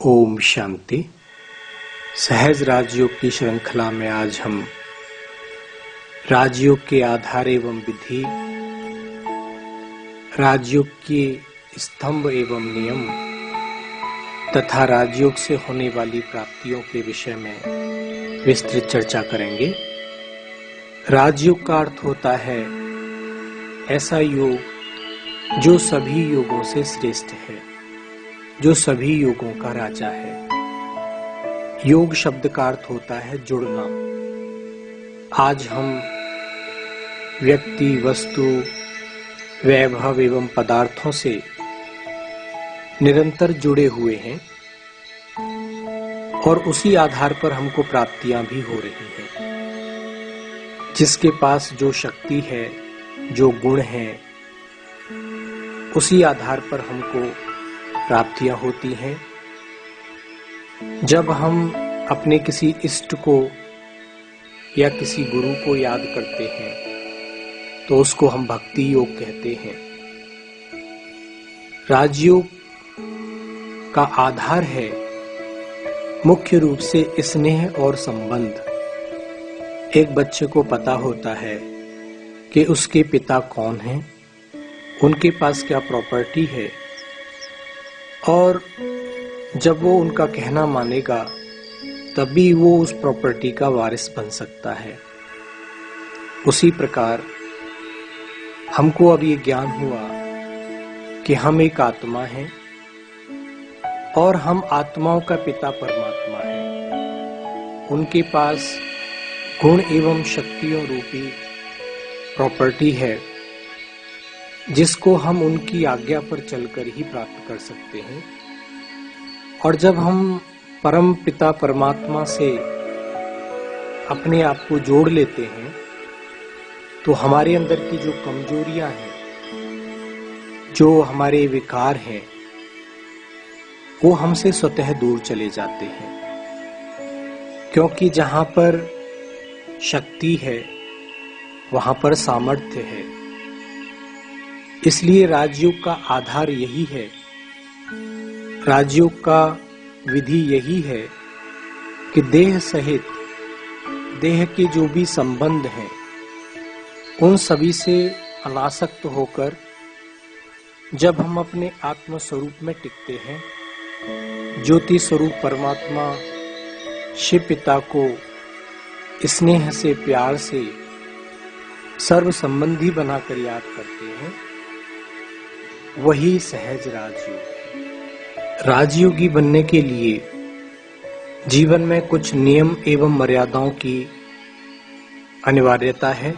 ओम शांति। सहज राजयोग की श्रृंखला में आज हम राजयोग के आधार एवं विधि, राजयोग के स्तंभ एवं नियम तथा राजयोग से होने वाली प्राप्तियों के विषय में विस्तृत चर्चा करेंगे। राजयोग का अर्थ होता है ऐसा योग जो सभी योगों से श्रेष्ठ है, जो सभी योगों का राजा है। योग शब्द का अर्थ होता है जुड़ना। आज हम व्यक्ति, वस्तु, वैभव एवं पदार्थों से निरंतर जुड़े हुए हैं और उसी आधार पर हमको प्राप्तियां भी हो रही हैं। जिसके पास जो शक्ति है, जो गुण है, उसी आधार पर हमको प्राप्तियां होती हैं। जब हम अपने किसी इष्ट को या किसी गुरु को याद करते हैं तो उसको हम भक्ति योग कहते हैं। राजयोग का आधार है मुख्य रूप से स्नेह और संबंध। एक बच्चे को पता होता है कि उसके पिता कौन हैं, उनके पास क्या प्रॉपर्टी है, और जब वो उनका कहना मानेगा तभी वो उस प्रॉपर्टी का वारिस बन सकता है। उसी प्रकार हमको अब ये ज्ञान हुआ कि हम एक आत्मा हैं और हम आत्माओं का पिता परमात्मा है। उनके पास गुण एवं शक्तियों रूपी प्रॉपर्टी है जिसको हम उनकी आज्ञा पर चलकर ही प्राप्त कर सकते हैं। और जब हम परम पिता परमात्मा से अपने आप को जोड़ लेते हैं तो हमारे अंदर की जो कमजोरियां हैं, जो हमारे विकार हैं, वो हमसे स्वतः दूर चले जाते हैं। क्योंकि जहां पर शक्ति है वहां पर सामर्थ्य है। इसलिए राजयोग का आधार यही है, राजयोग का विधि यही है कि देह सहित देह के जो भी संबंध हैं उन सभी से अनासक्त होकर जब हम अपने आत्म स्वरूप में टिकते हैं, ज्योति स्वरूप परमात्मा शिव पिता को स्नेह से, प्यार से सर्व संबंधी बनाकर याद करते हैं, वही सहज राजयोग। राजयोगी बनने के लिए जीवन में कुछ नियम एवं मर्यादाओं की अनिवार्यता है,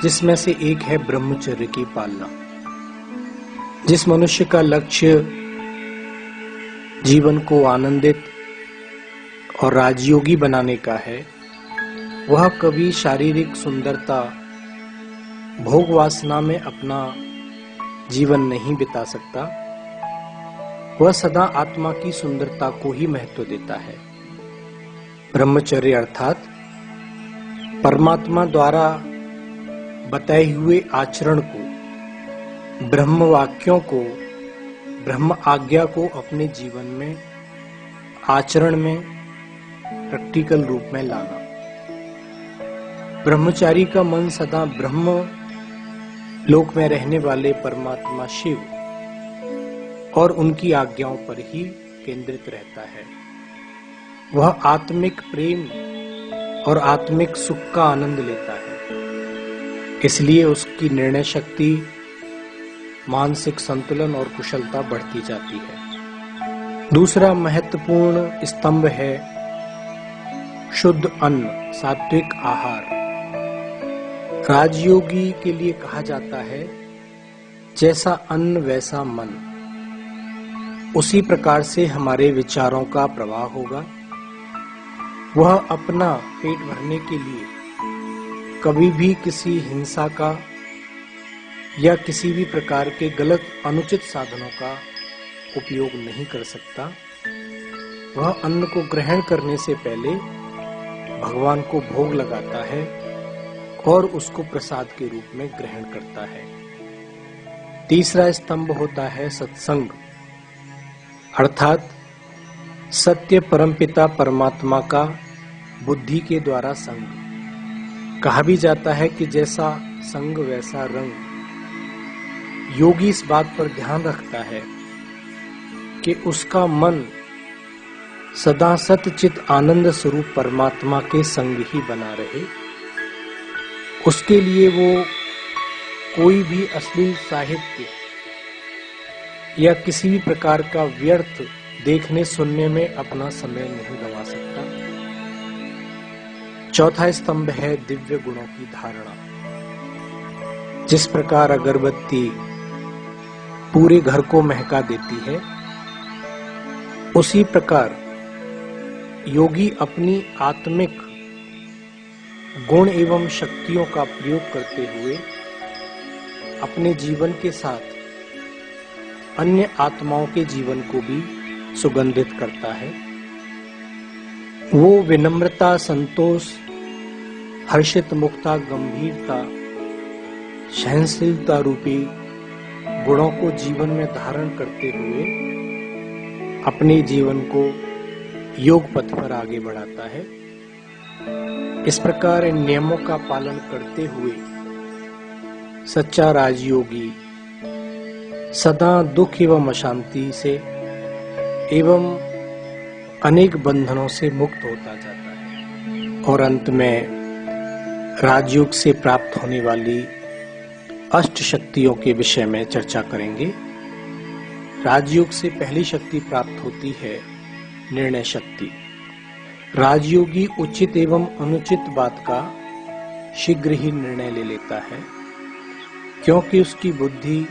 जिसमें से एक है ब्रह्मचर्य की पालना। जिस मनुष्य का लक्ष्य जीवन को आनंदित और राजयोगी बनाने का है, वह कभी शारीरिक सुंदरता, भोग वासना में अपना जीवन नहीं बिता सकता। वह सदा आत्मा की सुंदरता को ही महत्व देता है। ब्रह्मचर्य अर्थात परमात्मा द्वारा बताए हुए आचरण को, ब्रह्म वाक्यों को, ब्रह्म आज्ञा को अपने जीवन में, आचरण में, प्रैक्टिकल रूप में लाना। ब्रह्मचारी का मन सदा ब्रह्म लोक में रहने वाले परमात्मा शिव और उनकी आज्ञाओं पर ही केंद्रित रहता है। वह आत्मिक प्रेम और आत्मिक सुख का आनंद लेता है। इसलिए उसकी निर्णय शक्ति, मानसिक संतुलन और कुशलता बढ़ती जाती है। दूसरा महत्वपूर्ण स्तंभ है शुद्ध अन्न, सात्विक आहार। राजयोगी के लिए कहा जाता है जैसा अन्न वैसा मन। उसी प्रकार से हमारे विचारों का प्रवाह होगा। वह अपना पेट भरने के लिए कभी भी किसी हिंसा का या किसी भी प्रकार के गलत अनुचित साधनों का उपयोग नहीं कर सकता। वह अन्न को ग्रहण करने से पहले भगवान को भोग लगाता है और उसको प्रसाद के रूप में ग्रहण करता है। तीसरा स्तंभ होता है सत्संग, अर्थात सत्य परमपिता परमात्मा का बुद्धि के द्वारा संग। कहा भी जाता है कि जैसा संग वैसा रंग। योगी इस बात पर ध्यान रखता है कि उसका मन सदा सतचित आनंद स्वरूप परमात्मा के संग ही बना रहे। उसके लिए वो कोई भी अश्लील साहित्य या किसी भी प्रकार का व्यर्थ देखने सुनने में अपना समय नहीं गंवा सकता। चौथा स्तंभ है दिव्य गुणों की धारणा। जिस प्रकार अगरबत्ती पूरे घर को महका देती है, उसी प्रकार योगी अपनी आत्मिक गुण एवं शक्तियों का प्रयोग करते हुए अपने जीवन के साथ अन्य आत्माओं के जीवन को भी सुगंधित करता है। वो विनम्रता, संतोष, हर्षित मुक्ता, गंभीरता, सहनशीलता रूपी गुणों को जीवन में धारण करते हुए अपने जीवन को योग पथ पर आगे बढ़ाता है। इस प्रकार इन नियमों का पालन करते हुए सच्चा राजयोगी सदा दुख एवं अशांति से एवं अनेक बंधनों से मुक्त होता जाता है और अंत में राजयोग से प्राप्त होने वाली अष्ट शक्तियों के विषय में चर्चा करेंगे। राजयोग से पहली शक्ति प्राप्त होती है निर्णय शक्ति। राजयोगी उचित एवं अनुचित बात का शीघ्र ही निर्णय ले लेता है, क्योंकि उसकी बुद्धि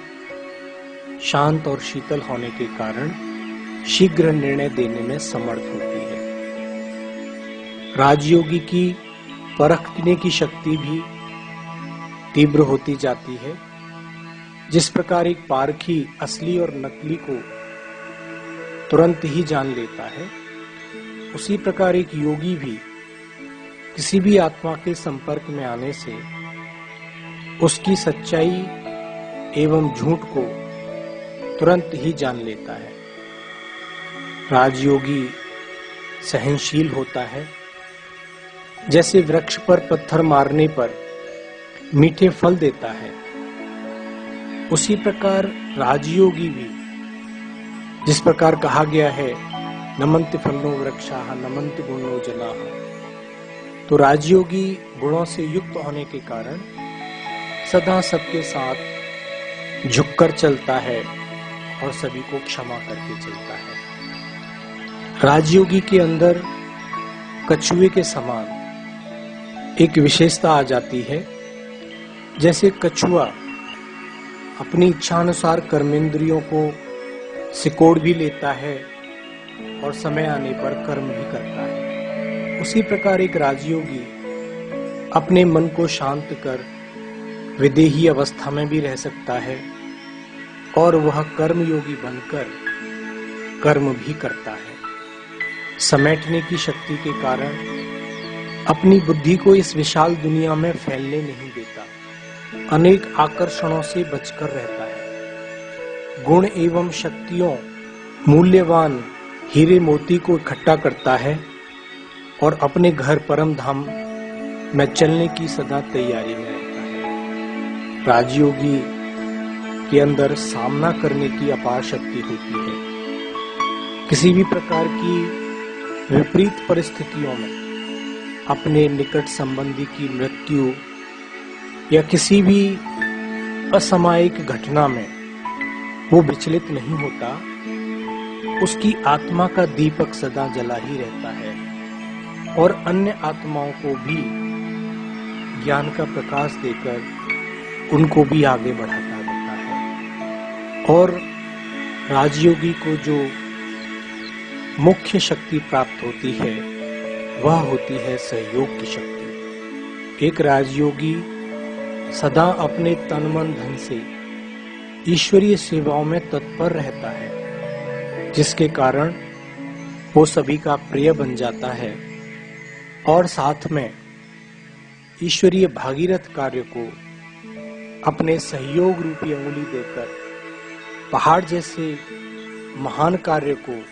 शांत और शीतल होने के कारण शीघ्र निर्णय देने में समर्थ होती है। राजयोगी की परखने की शक्ति भी तीव्र होती जाती है। जिस प्रकार एक पारखी असली और नकली को तुरंत ही जान लेता है, उसी प्रकार एक योगी भी किसी भी आत्मा के संपर्क में आने से उसकी सच्चाई एवं झूठ को तुरंत ही जान लेता है। राजयोगी सहनशील होता है। जैसे वृक्ष पर पत्थर मारने पर मीठे फल देता है, उसी प्रकार राजयोगी भी, जिस प्रकार कहा गया है नमन्ति फलो वृक्षाः नमन्ति गुणो जनाः, तो राजयोगी गुणों से युक्त होने के कारण सदा सबके साथ झुककर चलता है और सभी को क्षमा करके चलता है। राजयोगी के अंदर कछुए के समान एक विशेषता आ जाती है। जैसे कछुआ अपनी इच्छानुसार कर्मेंद्रियों को सिकोड़ भी लेता है और समय आने पर कर्म भी करता है, उसी प्रकार एक राजयोगी अपने मन को शांत कर विदेही अवस्था में भी रह सकता है और वह कर्मयोगी बनकर कर्म भी करता है। समेटने की शक्ति के कारण अपनी बुद्धि को इस विशाल दुनिया में फैलने नहीं देता, अनेक आकर्षणों से बचकर रहता है। गुण एवं शक्तियों मूल्यवान हीरे मोती को इकट्ठा करता है और अपने घर परम धाम में चलने की सदा तैयारी में रहता है। राजयोगी के अंदर सामना करने की अपार शक्ति होती है। किसी भी प्रकार की विपरीत परिस्थितियों में अपने निकट संबंधी की मृत्यु या किसी भी असामयिक घटना में वो विचलित नहीं होता। उसकी आत्मा का दीपक सदा जला ही रहता है और अन्य आत्माओं को भी ज्ञान का प्रकाश देकर उनको भी आगे बढ़ाता रहता है। और राजयोगी को जो मुख्य शक्ति प्राप्त होती है वह होती है सहयोग की शक्ति। एक राजयोगी सदा अपने तन मन धन से ईश्वरीय सेवाओं में तत्पर रहता है, जिसके कारण वो सभी का प्रिय बन जाता है और साथ में ईश्वरीय भागीरथ कार्य को अपने सहयोग रूपी अंगुली देकर पहाड़ जैसे महान कार्य को,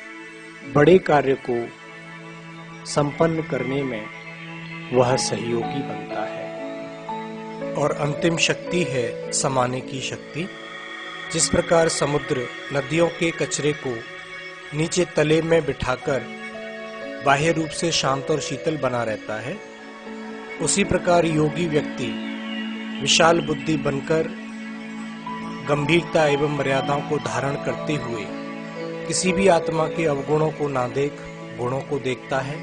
बड़े कार्य को संपन्न करने में वह सहयोगी बनता है। और अंतिम शक्ति है समाने की शक्ति। जिस प्रकार समुद्र नदियों के कचरे को नीचे तले में बिठाकर बाह्य रूप से शांत और शीतल बना रहता है, उसी प्रकार योगी व्यक्ति विशाल बुद्धि बनकर गंभीरता एवं मर्यादाओं को धारण करते हुए किसी भी आत्मा के अवगुणों को ना देख गुणों को देखता है,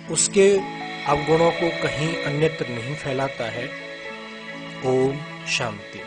उसके अवगुणों को कहीं अन्यत्र नहीं फैलाता है। ओम शांति।